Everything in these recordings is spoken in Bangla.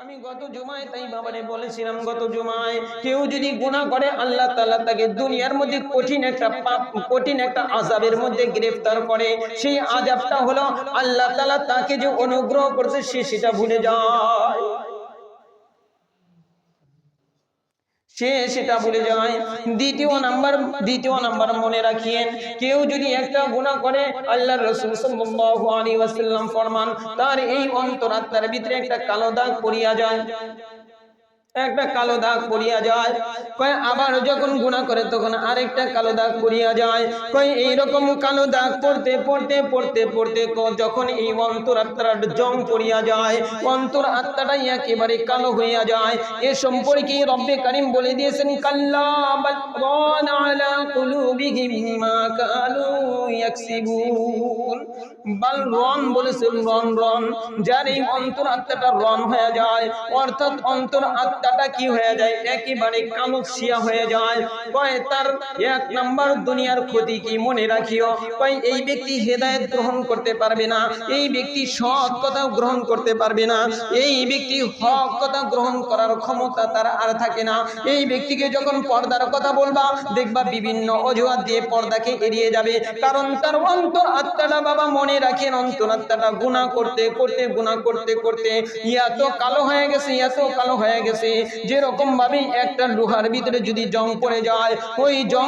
আমি গত জুমায় তাই বাবারে বলেছিলাম, গত জুমায় কেউ যদি গুনাহ করে আল্লাহ তাআলা তাকে দুনিয়ার মধ্যে কঠিন একটা আযাবের মধ্যে গ্রেফতার করে। সেই আযাবটা হলো আল্লাহ তাআলা তাকে যে অনুগ্রহ করছে সে সেটা ভুলে যায়, সে সেটা ভুলে যায়। দ্বিতীয় নাম্বার মনে রাখিয়েন, কেউ যদি একটা গুনাহ করে আল্লাহর রাসূল সাল্লাল্লাহু আলাইহি ওয়াসাল্লাম ফরমান তার এই অন্তরাত্মার ভিতরে একটা কালো দাগ পড়িয়া যায়, একটা কালো দাগ পড়িয়া যায়। কয় আবার যখন গুনাহ করে তখন আরেকটা কালো দাগ পড়িয়া যায়। কয় এইরকম কালো দাগ পড়তে যখন এই অন্তরাত্মার জং পড়িয়া যায়, অন্তর আত্মাটাই একেবারে কালো হইয়া যায়। এ সম্পর্কে রব্বে কারীম বলে দিয়েছেন, কাল্লা বাল রানা আলা কুলুবিহিম মা কানু ইয়াকসিবুন। বাল রন বলেছেন, রন যার এই অন্তর আত্মাটা রন হয়ে যায়, অর্থাৎ অন্তর আত্মাটা কি হয়ে যায়, একেবারে কালো ছিয়া হয়ে যায়। কয় তার এক নাম্বার দুনিয়ার ক্ষতি কি মনে রাখিও, কয় এই ব্যক্তি হেদায়েত গ্রহণ করতে পারবে না, এই ব্যক্তি সৎ কথা গ্রহণ করতে পারবে না, এই ব্যক্তি হক কথা গ্রহণ করার ক্ষমতা তার আর থাকে না। এই ব্যক্তিকে যখন পর্দার কথা বলবা দেখবা বিভিন্ন অজুহাত দিয়ে পর্দাকে এড়িয়ে যাবে, কারণ তার অন্তর আত্মাটা, বাবা মনে রাখেন, অন্তর আত্মাটা গুনাহ করতে করতে এত কালো হয়ে গেছে, যেরকম ভাবে একটা লোহার ভিতরে যদি জং পড়ে যায়, ওই জং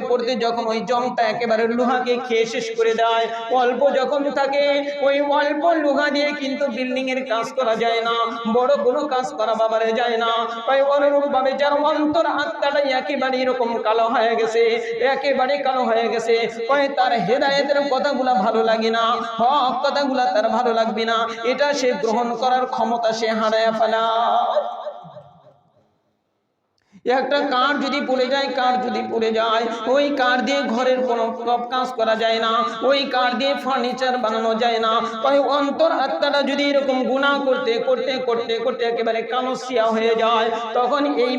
পড়তে যখন ওই জংটা একেবারে লোহাকে খেয়ে শেষ করে দেয়, অল্প যখন থাকে ওই অল্প লোহা দিয়ে কিন্তু বিল্ডিং এর কাজ করা যায় না, বড় কোনো কাজ করা বাবারে যায় না। তাই অনুরূপ ভাবে যার অন্তর আত্মাটা একেবারে এরকম কালো হয়ে গেছে, কয় তার হেদায়েতের কথাগুলা ভালো লাগে না, হক কথাগুলা তার ভালো লাগবে না, এটা সে গ্রহণ করার ক্ষমতা সে হারায় ফেলায়। একটা কাঠ যদি পড়ে যায়, ওই কাঠ দিয়ে ঘরের কোনো কাজ করা যায় না, ওই কাঠ দিয়ে ফার্নিচার বানানো যায় না। তাই অন্তর আত্মাটা যদি এরকম গুনাহ করতে একেবারে কালসিয়া হয়ে যায়, তখন এই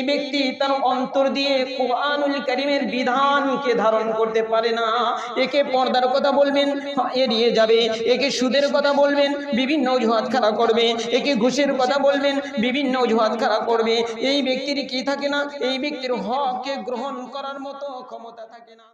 ব্যক্তি তার অন্তর দিয়ে কুরআনুল কারীমের বিধানকে ধারণ করতে পারে না। একে পর্দার কথা বলবেন এড়িয়ে যাবে, একে সুদের কথা বলবেন বিভিন্ন অজুহাত খাড়া করবে, একে ঘুষের কথা বলবেন বিভিন্ন অজুহাত খাড়া করবে। এই ব্যক্তির কি থাকে না, এই ব্যক্তির হককে গ্রহণ করার মতো ক্ষমতা থাকে না।